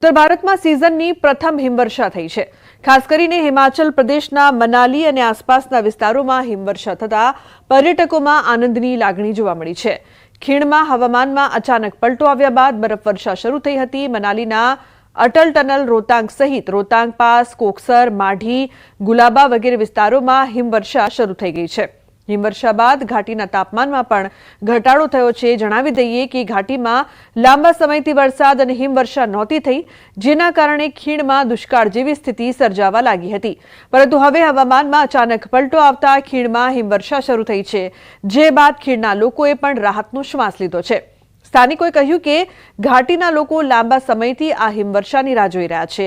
उत्तर भारत में सीजननी प्रथम हिमवर्षा थई छे। खास करीने हिमाचल प्रदेशना मनाली अने आसपासना विस्तारोमां हिमवर्षा थता पर्यटकोमां आनंदनी लागणी जोवा मळी छे। खीणमां हवामानमां अचानक पलटो આવ્યા બાદ बरफवर्षा शरू थई हती। मनालीना अटल टनल रोहतांग सहित रोहतांग पास, कोकसर, माढ़ी, गुलाबा वगैरे विस्तारोमां हिमवर्षा शरू थई गई छे। हिमवर्षा बाद घाटीना तापमानमां पण घटाडो थयो छे। जणावी दઈએ કે ઘાટીમાં લાંબા સમયથી વરસાદ અને હિમવર્ષા નહોતી થઈ, જેના કારણે ખીણમાં દુષ્કાળ જેવી સ્થિતિ સર્જાવા લાગી હતી। પરંતુ હવે હવામાનમાં અચાનક પલટો આવતા ખીણમાં હિમવર્ષા શરૂ થઈ છે, જે બાદ ખીણના લોકોએ પણ રાહતનો શ્વાસ લીધો છે। સ્થાનિકોએ કહ્યું કે ઘાટીના લોકો લાંબા સમયથી આ હિમવર્ષાની રાહ જોઈ રહ્યા છે।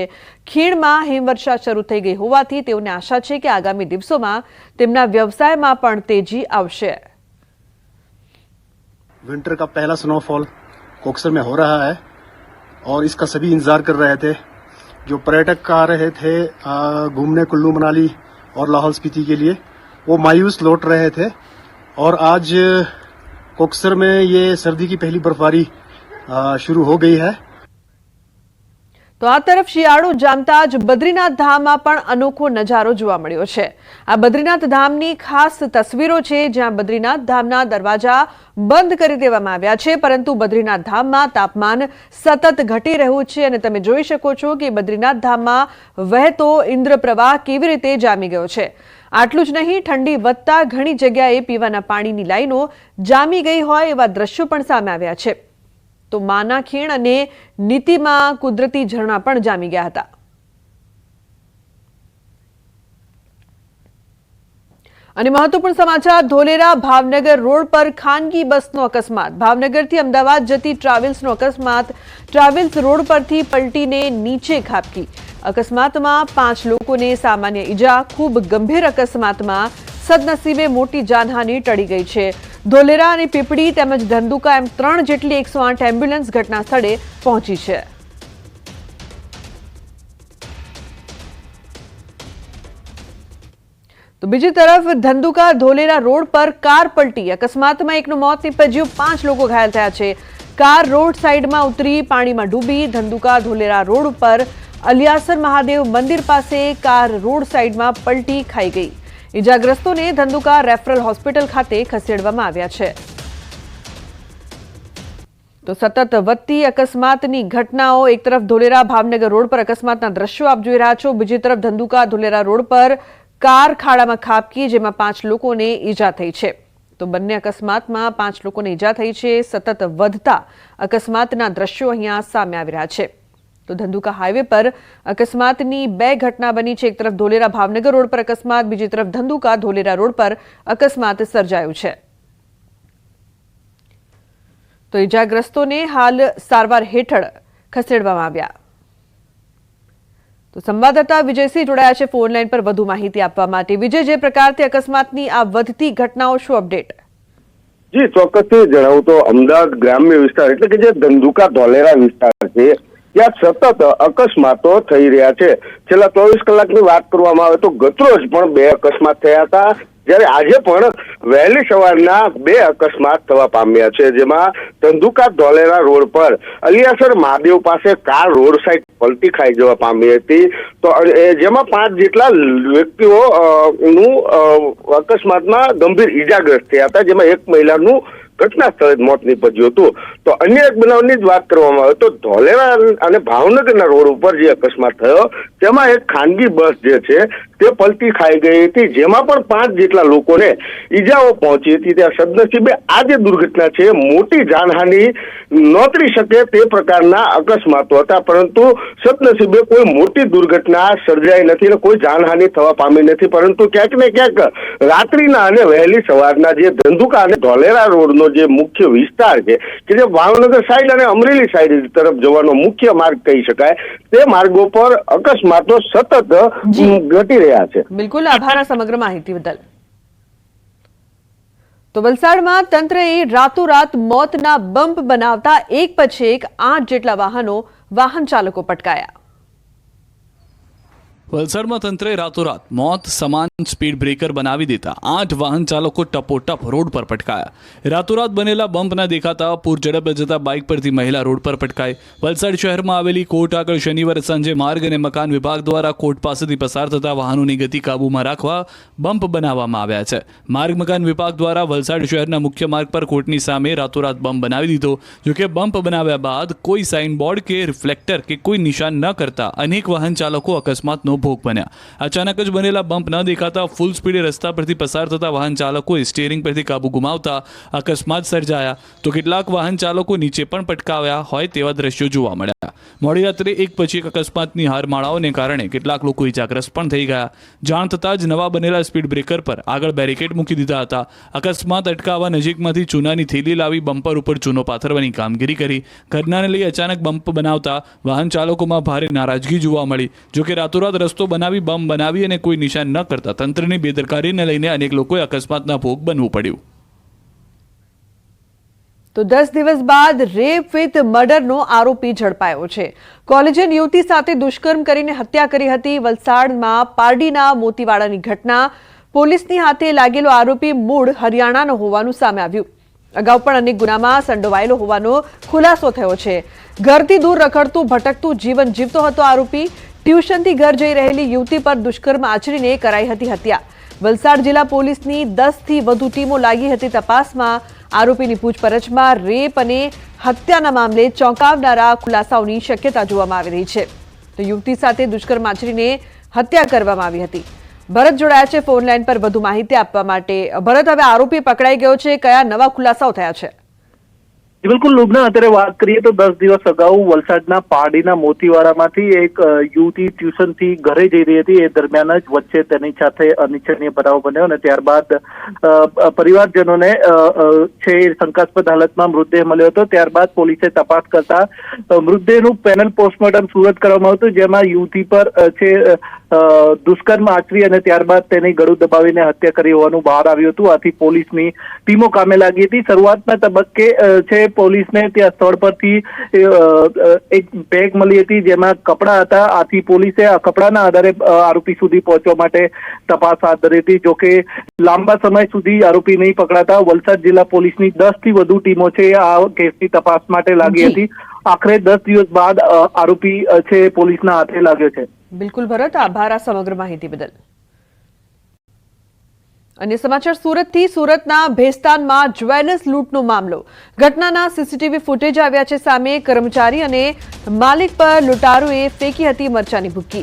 ખીણમાં હિમવર્ષા શરૂ થઈ ગઈ હોવાથી તેઓને આશા છે કે આગામી દિવસોમાં તેમના વ્યવસાયમાં પણ તેજી આવશે। विंटर का पहला स्नोफॉल कोकसर में हो रहा है और इसका सभी इंतजार कर रहे थे। जो पर्यटक आ रहे थे घूमने कुल्लू मनाली और लाहौल स्पीति के लिए, वो मायूस लौट रहे थे और आज कोकसर में ये सर्दी की पहली बर्फबारी शुरू हो गई है। तो आ तरफ शियाळो जामता ज बद्रीनाथ धाममां पण अनोखो नजारो जोवा मळ्यो छे। आ बद्रीनाथ धामनी खास तस्वीरो छे, ज्यां बद्रीनाथ धामना दरवाजा बंध करी देवामां आव्या छे, परंतु बद्रीनाथ धाममां तापमान सतत घटी रह्युं छे अने तमे जोई शको छो के बद्रीनाथ धाममां वहेतो इंद्रप्रवाह केवी रीते जामी गयो छे। आटલું જ નહીં, ठंडी વધતા ઘણી જગ્યાએ પીવાના પાણીની લાઈનો જામી ગઈ હોય એવા દ્રશ્યો પણ સામે આવ્યા છે। તો માના ખીણ અને નીતિમાં કુદરતી ઝરણા પણ જામી ગયા હતા। અને મહત્વપૂર્ણ સમાચાર, ધોલેરા ભાવનગર રોડ પર ખાનગી બસનો અકસ્માત। ભાવનગરથી અમદાવાદ જતી ટ્રાવેલ્સનો અકસ્માત ટ્રાવેલ્સ રોડ પરથી પલટીને નીચે ખાબકી। અકસ્માતમાં 5 લોકોને સામાન્ય ઈજા। ખૂબ ગંભીર અકસ્માતમાં સદનસીબે મોટી જાનહાનિ ટળી ગઈ છે। ધોલેરા અને પીપળી તેમજ ધંધુકા એમ 3 જેટલી 108 એમ્બ્યુલન્સ ઘટના સ્થળે પહોંચી છે। तो बीजी तरफ धंधुका धोलेरा रोड पर कार पलटी। अकस्मात में एकનું મોત નીપજ્યું, 5 લોકો ઘાયલ થયા છે। કાર રોડ સાઈડમાં ઉતરી પાણીમાં ડૂબી। ધંધુકા ધોલેરા રોડ પર અલિયાસર મહાદેવ મંદિર પાસે કાર રોડ સાઈડમાં પલટી ખાઈ ગઈ। ઈજાગ્રસ્તોને ધંધુકા રેફરલ હોસ્પિટલ ખાતે ખસેડવામાં આવ્યા છે। તો સતત વધતી અકસ્માતની ઘટનાઓ, એક તરફ ધોલેરા ભાવનગર રોડ પર અકસ્માતના દ્રશ્યો આપ જોઈ રહ્યા છો, બીજી તરફ ધંધુકા ધોલેરા રોડ પર કાર ખાડામાં ખાબકી, જેમાં 5 લોકોને ઈજા થઈ છે। તો બંને અકસ્માતમાં 5 લોકોને ઈજા થઈ છે। સતત વધતા અકસ્માતના દ્રશ્યો અહીંયા સામે આવી રહ્યા છે। तो धंधुका हाईवे पर अकस्मातनी 2 घटना बनी है। एक तरफ धोलेरा भावनगर रोड पर अकस्मात, बीजी तरफ धंधुका धोलेरा रोड पर अकस्मात सर्जायो छे। तो इजाग्रस्तोने हाल सारवार हेठळ खसेडवामां आव्या। तो संवाददाता विजयसिंह जोड़ाया छे फोन लाइन पर વધુ માહિતી આપવા માટે। વિજય, જે પ્રકારથી અકસ્માતની આ વધતી ઘટનાઓ, શું અપડેટ? જી ચોક્કસથી જણાવું તો અમદાવાદ ગ્રામ્ય વિસ્તાર એટલે કે જે ધંધુકા ધોલેરા વિસ્તાર છે, ત્યાં સતત અકસ્માતો થઈ રહ્યા છે। છેલ્લા 24 કલાકની વાત કરવામાં આવે તો ગતરોજ પણ 2 અકસ્માત થયા હતા, જ્યારે આજે પણ વહેલી સવારના 2 અકસ્માત થવા પામ્યા છે। જેમાં ધંધુકા ધોલેરા રોડ પર અલિયાસર મહાદેવ પાસે કાર રોડ સાઈડ પલટી ખાઈ જવા પામી હતી। તો જેમાં 5 જેટલા વ્યક્તિઓ નું અકસ્માતમાં ગંભીર ઈજાગ્રસ્ત થયા હતા, જેમાં એક મહિલાનું ઘટના સ્થળે મોત નીપજ્યું હતું। તો અન્ય એક બનાવની જ વાત કરવામાં આવે તો ધોલેરા અને ભાવનગરના રોડ ઉપર જે અકસ્માત થયો, તેમાં એક ખાનગી બસ જે છે તે પલટી ખાઈ ગઈ હતી, જેમાં પણ 5 જેટલા લોકોને ઈજાઓ પહોંચી હતી। ત્યાં સદનસીબે આ જે દુર્ઘટના છે, મોટી જાનહાનિ નોતરી શકે તે પ્રકારના અકસ્માતો હતા, પરંતુ સદનસીબે કોઈ મોટી દુર્ઘટના સર્જાઈ નથી અને કોઈ જાનહાનિ થવા પામી નથી। પરંતુ ક્યાંક ને ક્યાંક રાત્રિના અને વહેલી સવારના જે ધંધુકા અને ધોલેરા રોડનો જે મુખ્ય વિસ્તાર છે કે જે ભાવનગર સાઈડ અને અમરેલી સાઈડ તરફ જવાનો મુખ્ય માર્ગ કહી શકાય, તે માર્ગો પર અકસ્માતો સતત ઘટી રહ્યા છે। બિલકુલ, આભાર આ સમગ્ર માહિતી બદલ। તો વલસાડમાં તંત્રએ રાતોરાત મોતના બમ્પ બનાવતા એક પછી એક 8 જેટલા વાહન ચાલકો પટકાયા। વલસાડમાં તંત્રે રાતોરાત મોત સમાન સ્પીડ બ્રેકર બનાવી દેતા 8 વાહન ચાલકો ટપોટપ રોડ પર પટકાયા। રાતોરાત બનેલા બમ્પ ના દેખાતા પૂર ઝડપે જતા બાઇક પરથી મહિલા રોડ પર પટકાઈ। વલસાડ શહેરમાં આવેલી કોર્ટ આગળ શનિવારે સાંજે માર્ગ અને મકાન વિભાગ દ્વારા કોર્ટ પાસેથી પસાર થતા વાહનોની ગતિ કાબૂમાં રાખવા બમ્પ બનાવવામાં આવ્યા છે। માર્ગ મકાન વિભાગ દ્વારા વલસાડ શહેરના મુખ્ય માર્ગ પર કોર્ટની સામે રાતોરાત બમ્પ બનાવી દીધો। જો કે બમ્પ બનાવ્યા બાદ કોઈ સાઇન બોર્ડ કે રિફ્લેક્ટર કે કોઈ નિશાન ન કરતા અનેક વાહન ચાલકો અકસ્માતનો ભોગ બન્યા। અચાનક જ બનેલા બમ્પ ન દેખાતા ફૂલ સ્પીડે રસ્તા પરથી પસાર થતા વાહન ચાલકોએ સ્ટીયરિંગ પરથી કાબુ ગુમાવતા અકસ્માત સર્જાયા તો કેટલાક વાહન ચાલકો નીચે પણ પટકાવ્યા હોય તેવા દ્રશ્યો જોવા મળ્યા। મોડી રાત્રે એક પછી એક અકસ્માતની હારમાળાઓને કારણે કેટલાક લોકો ઇજાગ્રસ્ત પણ થઈ ગયા। જાણ થતાં જ નવા બનેલા સ્પીડ બ્રેકર પર આગળ બેરિકેડ મૂકી દીધા હતા। અકસ્માત અટકાવવા નજીકમાંથી ચૂનાની થેલી લાવી બમ્પર ઉપર ચૂનો પાથરવાની કામગીરી કરી। ઘટનાને લઈ અચાનક બમ્પ બનાવતા વાહન ચાલકોમાં ભારે નારાજગી જોવા મળી। જો કે રાતોરાત રસ્તો બનાવી બમ્પ બનાવી અને કોઈ નિશાન ન કરતા તંત્રની બેદરકારીને લઈને અનેક લોકોએ અકસ્માતના ભોગ બનવું પડ્યું। તો 10 દિવસ બાદ રેપ વિથ મર્ડરનો આરોપી ઝડપાયો છે। કોલેજિયન યુવતી સાથે દુષ્કર્મ કરીને હત્યા કરી હતી। વલસાડમાં પારડીના મોતીવાડાની ઘટના। પોલીસની હાથે લાગેલો આરોપી મૂળ હરિયાણાનો હોવાનું સામે આવ્યું। અગાઉ પણ અનેક ગુનામાં સંડોવાયેલો હોવાનો ખુલાસો થયો છે। ઘરથી દૂર રખડતું ભટકતું જીવન જીવતો હતો આરોપી। ટ્યુશનથી ઘર જઈ રહેલી યુવતી પર દુષ્કર્મ આચરીને કરાઈ હતી હત્યા। વલસાડ જિલ્લા પોલીસની 10થી વધુ ટીમો લાગી હતી તપાસમાં। આરોપીની પૂછપરછમાં રેપ અને હત્યાના મામલે ચોંકાવનારા ખુલાસાઓની શક્યતા જોવામાં આવી રહી છે। તો યુવતી સાથે દુષ્કર્મ આચરીને હત્યા કરવામાં આવી હતી। ભરત જોડાયા છે ફોન લાઈન પર વધુ માહિતી આપવા માટે। ભરત, હવે આરોપી પકડાઈ ગયો છે, કયા નવા ખુલાસાઓ થયા છે? બિલકુલ લુબના, અત્યારે વાત કરીએ તો 10 દિવસ અગાઉ વલસાડના પારડીના મોતીવાડામાંથી એક યુવતી ટ્યુશનથી ઘરે જઈ રહી હતી। એ દરમિયાન જ વચ્ચે તેની સાથે અનિચ્છનીય બનાવ બન્યો અને ત્યારબાદ પરિવારજનોને છે શંકાસ્પદ હાલતમાં મૃતદેહ મળ્યો હતો। ત્યારબાદ પોલીસે તપાસ કરતા મૃતદેહનું પેનલ પોસ્ટમોર્ટમ સુરત કરવામાં આવ્યું, જેમાં યુવતી પર છે દુષ્કર્મ આચરી અને ત્યારબાદ તેની ગળું દબાવીને હત્યા કરી હોવાનું બહાર આવ્યું હતું। આથી પોલીસની ટીમો કામે લાગી હતી। શરૂઆતના તબક્કે છે પોલીસને ત્યાં સ્થળ પરથી એક બેગ મળી હતી જેમાં કપડા હતા। આથી પોલીસે આ કપડાના આધારે આરોપી સુધી પહોંચવા માટે તપાસ હાથ ધરી હતી। જોકે લાંબા સમય સુધી આરોપી નહીં પકડાતા વલસાડ જિલ્લા પોલીસની 10થી વધુ ટીમો છે આ કેસની તપાસ માટે લાગી હતી। આખરે 10 દિવસ બાદ આરોપી છે પોલીસના હાથે લાગ્યો છે। બિલકુલ ભરત, આભાર આ સમગ્ર માહિતી બદલ। અને સમાચાર સુરતથી। સુરતના ભેસ્તાનમાં જ્વેલર્સ લૂંટનો મામલો। ઘટનાના સીસીટીવી ફૂટેજ આવ્યા છે સામે। કર્મચારી અને માલિક પર લૂંટારુએ ફેંકી હતી મરચાની ભૂક્કી।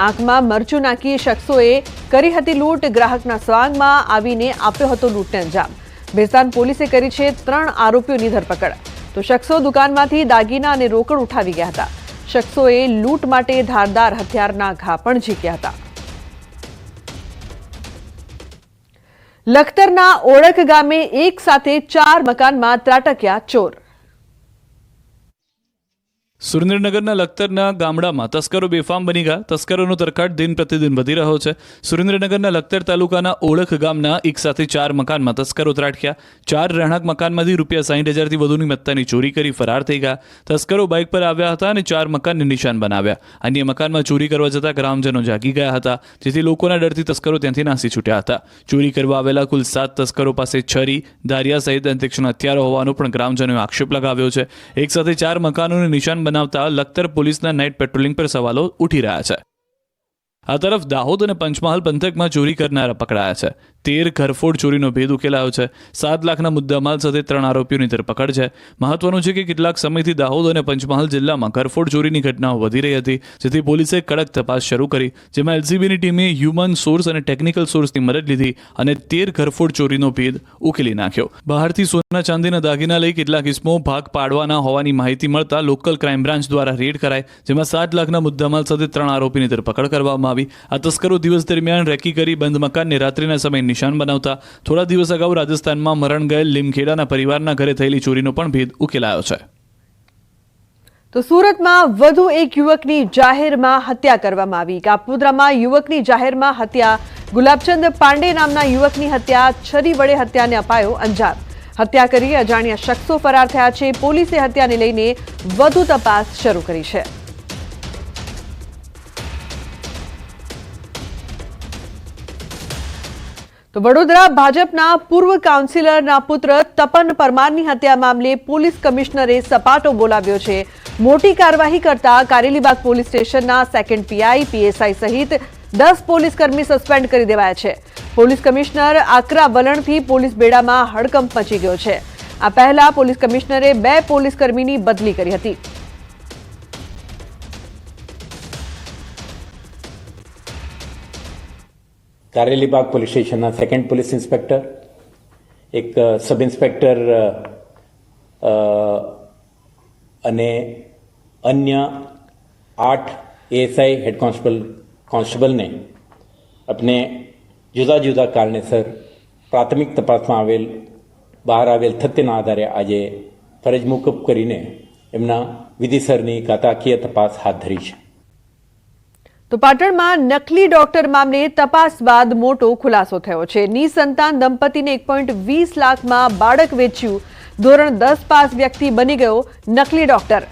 આંખમાં મરચું નાખી શખ્સોએ કરી હતી લૂંટ। ગ્રાહકના સ્વાંગમાં આવીને આપ્યો હતો લૂંટને અંજામ। ભેસ્તાન પોલીસે કરી છે 3 આરોપીઓની ધરપકડ। તો શખ્સો દુકાનમાંથી દાગીના અને રોકડ ઉઠાવી ગયા હતા। શખ્સોએ લૂંટ માટે ધારદાર હથિયારના ઘા પણ ઝીક્યા હતા। લખતરના ઓળખ ગામે એક સાથે 4 મકાનમાં ત્રાટક્યા ચોર। સુરેન્દ્રનગરના લખતરના ગામડામાં તસ્કરો બેફામ બની ગયા। તસ્કરોનો તરખાટ દિન પ્રતિદિન વધી રહ્યો છે। સુરેન્દ્રનગરના લખતર તાલુકાના ઓળખ ગામના એક સાથે 4 મકાનમાં તસ્કરો ત્રાટક્યા। 4 રહેણાંક મકાનમાંથી ₹60,000થી વધુની મત્તાની ચોરી કરી ફરાર થઈ ગયા। તસ્કરો બાઇક પર આવ્યા હતા અને 4 મકાનને નિશાન બનાવ્યા। અન્ય મકાનમાં ચોરી કરવા જતા ગ્રામજનો જાગી ગયા હતા, જેથી લોકોના ડરથી તસ્કરો ત્યાંથી નાસી છૂટ્યા હતા। ચોરી કરવા આવેલા કુલ 7 તસ્કરો પાસે છરી, દારિયા સહિત તીક્ષ્ણ હથિયારો હોવાનો પણ ગ્રામજનોએ આક્ષેપ લગાવ્યો છે। એક સાથે 4 મકાનોને નિશાન બનાવતા લખતર પોલીસના નાઇટ પેટ્રોલિંગ પર સવાલો ઉઠી રહ્યા છે। આ તરફ દાહોદ અને પંચમહાલ પંથકમાં ચોરી કરનારા પકડાયા છે। 13 ઘરફોડ ચોરીનો ભેદ ઉકેલાયો છે। 7 લાખના મુદ્દામાલ સાથે 3 આરોપીઓની ધરપકડ છે। મહત્વનું છે કે કેટલાક સમયથી દાહોદ અને પંચમહાલ જિલ્લામાં ઘરફોડ ચોરીની ઘટનાઓ વધી રહી હતી, જેથી પોલીસે કડક તપાસ શરૂ કરી, જેમાં એલસીબીની ટીમે હ્યુમન સોર્સ અને ટેકનિકલ સોર્સની મદદ લીધી અને 13 ઘરફોડ ચોરીનો ભેદ ઉકેલી નાખ્યો। બહારથી સોના ચાંદીના દાગીના લઈ કેટલાક ઇસમો ભાગ પાડવાના હોવાની માહિતી મળતા લોકલ ક્રાઇમ બ્રાન્ચ દ્વારા રેડ કરાઈ, જેમાં 7 લાખના મુદ્દામાલ સાથે 3 આરોપીની ધરપકડ કરવામાં આવી। આ તસ્કરો દિવસ દરમિયાન રેકી કરી બંધ મકાનને રાત્રિના સમયે નિશાન બનાવતા। થોડા દિવસ અગાઉ રાજસ્થાનમાં મરણ ગયેલ લીમખેડાના પરિવારના ઘરે થયેલી ચોરીનો પણ ભેદ ઉકેલાયો છે। તો સુરતમાં વધુ એક યુવકની જાહેરમાં હત્યા કરવામાં આવી। કાપોદ્રામાં યુવકની જાહેરમાં હત્યા। ગુલાબચંદ પાંડે નામના યુવકની હત્યા। છરી વડે હત્યાને અપાયો અંજામ। હત્યા કરી અજાણ્યા શખ્સો ફરાર થયા છે। પોલીસે હત્યાને લઈને વધુ તપાસ શરૂ કરી છે। તો વડોદરા ભાજપના પૂર્વ કાઉન્સિલરના પુત્ર તપન પરમારની હત્યા મામલે પોલીસ કમિશનરે સપાટો બોલાવ્યો છે. મોટી કાર્યવાહી કરતા કારેલીબાગ પોલીસ સ્ટેશનના સેકન્ડ પીઆઈ, પીએસઆઈ સહિત 10 પોલીસ કર્મી સસ્પેન્ડ કરી દેવાયા છે. પોલીસ કમિશનર આકરા વલણથી પોલીસ બેડામાં હડકંપ મચી ગયો છે. આ પહેલા પોલીસ કમિશનરે 2 પોલીસ કર્મીની બદલી કરી હતી. કારેલીબાગ પોલીસ સ્ટેશનના સેકન્ડ પોલીસ ઇન્સ્પેક્ટર, એક સબ ઇન્સ્પેક્ટર અને અન્ય 8 એએસઆઈ હેડ કોન્સ્ટેબલને આપણે જુદા જુદા કારણેસર પ્રાથમિક તપાસમાં બહાર આવેલ તથ્યના આધારે આજે ફરજ મોકૂફ કરીને એમના વિધિસરની કાયદાકીય તપાસ હાથ ધરી છે. તો પાટણમાં નકલી ડોક્ટર મામલે તપાસ બાદ મોટો ખુલાસો થયો છે. નિસંતાન દંપતીને 1.20 લાખમાં બાળક વેચ્યું. ધોરણ 10 પાસ વ્યક્તિ બની ગયો નકલી ડોક્ટર.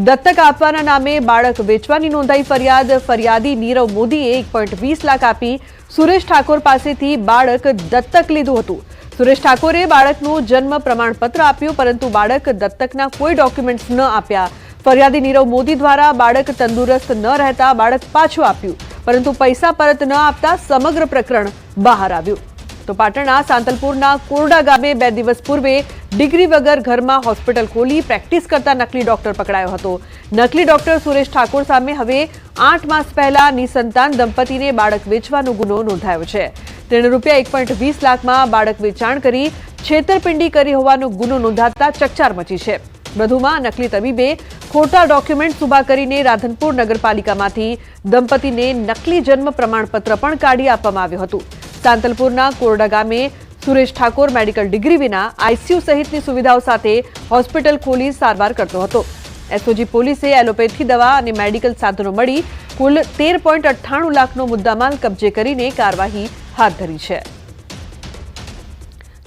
દત્તક આપવાના નામે બાળક વેચવાની નોંધાઈ ફરિયાદ. ફરિયાદી નીરવ મોદીએ 1.20 લાખ આપી સુરેશ ઠાકોર પાસેથી બાળક દત્તક લીધું હતું. સુરેશ ઠાકોરે બાળકનું જન્મ પ્રમાણપત્ર આપ્યું, પરંતુ બાળક દત્તકના કોઈ ડોક્યુમેન્ટ્સ ન આપ્યા. ફરિયાદી નીરવ મોદી દ્વારા બાળક તંદુરસ્ત ન રહેતા બાળક પાછું આપ્યું, પરંતુ પૈસા પરત ન આપતા સમગ્ર પ્રકરણ બહાર આવ્યું. તો પાટણના સાંતલપુરના કોરડા ગામે 2 દિવસ પૂર્વે ડિગ્રી વગર ઘરમાં હોસ્પિટલ ખોલી પ્રેક્ટિસ કરતા નકલી ડોક્ટર પકડાયો હતો. નકલી ડોક્ટર સુરેશ ઠાકોર સામે હવે 8 માસ પહેલા નિસંતાન દંપતીને બાળક વેચવાનો ગુનો નોંધાયો છે. તેણે ₹1.20 લાખમાં બાળક વેચાણ કરી છેતરપિંડી કરી હોવાનો ગુનો નોંધાતા ચકચાર મચી છે. વધુમાં નકલી તબીબે ખોટા ડોક્યુમેન્ટ ઉભા કરીને રાધનપુર નગરપાલિકામાંથી દંપતીને નકલી જન્મ પ્રમાણપત્ર પણ કાઢી આપવામાં આવ્યું હતું. સાંતલપુરના કોરડા ગામે સુરેશ ઠાકોર મેડિકલ ડિગ્રી વિના આઈસીયુ સહિતની સુવિધાઓ સાથે હોસ્પિટલ ખોલી સારવાર કરતો હતો. એસઓજી પોલીસે એલોપેથી દવા અને મેડિકલ સાધનો મળી કુલ 13.98 લાખનો મુદ્દામાલ કબજે કરીને કાર્યવાહી હાથ ધરી છે.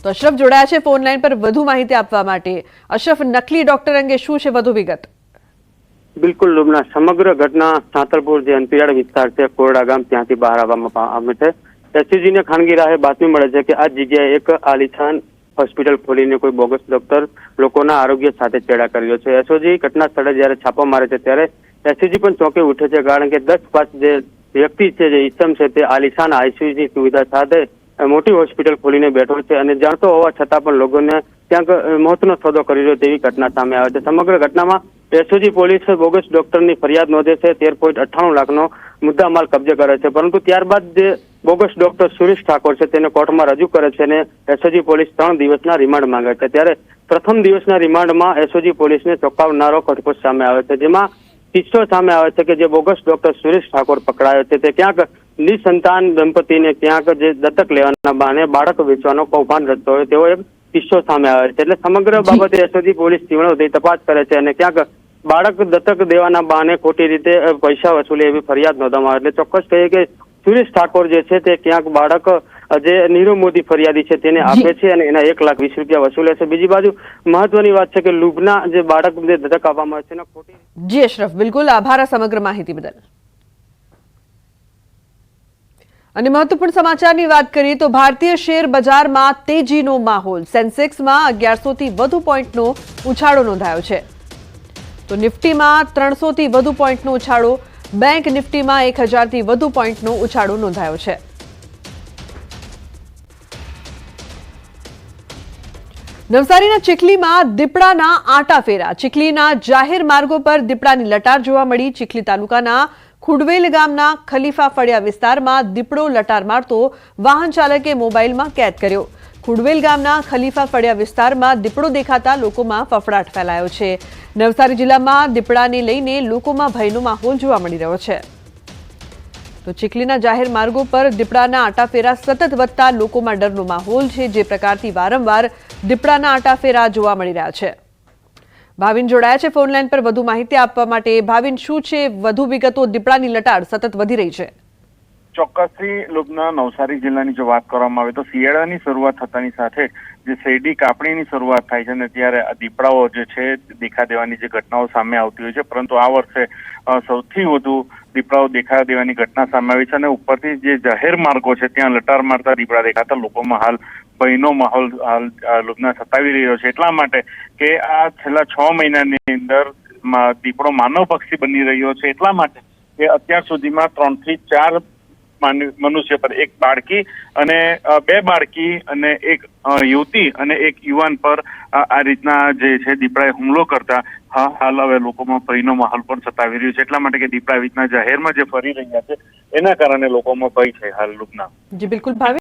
તો અશરફ જોડાયા છે ફોન લાઈન પર વધુ માહિતી આપવા માટે. અશરફ, નકલી ડોક્ટર અંગે શું છે વધુ વિગત? બિલકુલ લુબના, સમગ્ર ઘટના સાંતલપુર જે અંતરિયાળ વિસ્તાર છે કોરડા ગામ ત્યાંથી બહાર આવવામાં આવે છે. એસયુજીને ખાનગી રાહે બાતમી મળે છે કે આ જગ્યાએ એક આલિશાન હોસ્પિટલ ખોલીને કોઈ બોગસ ડોક્ટર લોકોના આરોગ્ય સાથે ચેડા કર્યો છે. એસઓજી ઘટના સ્થળે જયારે છાપો મારે છે ત્યારે એસયુજી પણ ચોંકી ઉઠે છે, કારણ કે 10 પાસ જે વ્યક્તિ છે, જે ઇસમ છે, તે આલિશાન આઈસીયુની સુવિધા સાથે મોટી હોસ્પિટલ ખોલીને બેઠો છે અને જાણતો હોવા છતાં પણ લોકોને ક્યાંક મોતનો સોદો કરી રહ્યો તેવી ઘટના સામે આવે છે. સમગ્ર ઘટનામાં એસઓજી પોલીસ બોગસ ડોક્ટરની ફરિયાદ નોંધે છે, 13.98 લાખનો મુદ્દામાલ કબજે કરે છે, પરંતુ ત્યારબાદ જે બોગસ ડોક્ટર સુરેશ ઠાકોર છે તેને કોર્ટમાં રજૂ કરે છે અને એસઓજી પોલીસ 3 દિવસના રિમાન્ડ માંગે છે. ત્યારે પ્રથમ દિવસના રિમાન્ડમાં એસઓજી પોલીસને ચોંકાવનારો ખટકો સામે આવે છે, જેમાં કિસ્સો સામે આવે છે કે જે બોગસ ડોક્ટર સુરેશ ઠાકોર પકડાયો છે તે ક્યાંક નિસંતાન દંપતીને ક્યાંક જે દત્તક લેવાના બહાને બાળક વેચવાનો કૌભાંડ રચતો હોય તેવો એક કિસ્સો સામે આવે છે. એટલે સમગ્ર બાબતે એસઓજી પોલીસ તીવ્ર તપાસ કરે છે અને ક્યાંક બાળક દત્તક દેવાના બહાને ખોટી રીતે પૈસા વસૂલે એવી ફરિયાદ નોંધવામાં આવે. એટલે ચોક્કસ કહીએ કે સુરેશ ઠાકોર જે છે તે ક્યાંક બાળક જે નીરવ મોદી ફરિયાદી છે તેને આપે છે અને એના ₹1,20,000 વસૂલે છે. બીજી બાજુ મહત્વની વાત છે કે લુબના જે બાળક જે દત્તક આપવામાં આવે છે એના ખોટી. જી અશરફ, બિલકુલ આભાર આ સમગ્ર માહિતી બદલ. અને મહત્વપૂર્ણ સમાચારની વાત કરીએ તો ભારતીય શેર બજારમાં તેજીનો માહોલ. સેન્સેક્સમાં 1100 થી વધુ પોઈન્ટનો ઉછાળો નોંધાયો છે. તો નિફ્ટીમાં 300 થી વધુ પોઈન્ટનો ઉછાળો, બેંક નિફ્ટીમાં 1000 થી વધુ પોઈન્ટનો ઉછાળો નોંધાયો છે. નવસારીના ચીખલીમાં દીપડાના આટાફેરા. ચીખલીના જાહેર માર્ગો પર દીપડાની લટાર જોવા મળી. ચીખલી તાલુકાના ખુડવેલ ગામના ખલીફા ફળિયા વિસ્તારમાં દીપડો લટાર મારતો વાહન ચાલકે મોબાઈલમાં કેદ કર્યો. ખુડવેલ ગામના ખલીફા ફળિયા વિસ્તારમાં દીપડો દેખાતા લોકોમાં ફફડાટ ફેલાયો છે. નવસારી જિલ્લામાં દીપડાને લઈને લોકોમાં ભયનો માહોલ જોવા મળી રહ્યો છે. તો ચીખલીના જાહેર માર્ગો પર દીપડાના આટાફેરા સતત વધતા લોકોમાં ડરનો માહોલ છે. જે પ્રકારથી વારંવાર દીપડાના આટાફેરા જોવા મળી રહ્યા છે. ભાવિન જોડાયા છે ફોન લાઈન પર વધુ માહિતી આપવા માટે. ભાવિન, શું છે વધુ વિગતો? દીપડાની લટાર સતત વધી રહી છે. ચોક્કસથી લુબના નવસારી જિલ્લાની જો વાત કરવામાં આવે તો શિયાળાની શરૂઆત થતાની સાથે જે શેરડી કાપણીની શરૂઆત થાય છે ને ત્યારે આ દીપડાઓ જે છે દેખા દેવાની જે ઘટનાઓ સામે આવતી હોય છે, પરંતુ આ વર્ષે સૌથી વધુ દીપડાઓ દેખા દેવાની ઘટના સામે આવી છે અને ઉપરથી જે જાહેર માર્ગો છે ત્યાં લટાર મારતા દીપડા દેખાતા લોકોમાં હાલ ભયનો માહોલ લોકોને સતાવી રહ્યો છે, એટલા માટે કે આ છેલ્લા 6 મહિનાની અંદર દીપડો માનવ પક્ષી બની રહ્યો છે, એટલા માટે કે અત્યાર સુધીમાં 3 થી 4 મનુષ્ય પર, એક બાળકી અને 2 બાળકી અને એક યુવતી અને એક યુવાન પર આ રીતના જે છે દીપડાએ હુમલો કરતા હાલ હવે લોકોમાં ભયનો માહોલ પણ સતાવી રહ્યો છે, એટલા માટે કે દીપડા આવી રીતના જાહેરમાં જે ફરી રહ્યા છે એના કારણે લોકોમાં ભય છે હાલ. લુબના. જી બિલકુલ ભાવેશ.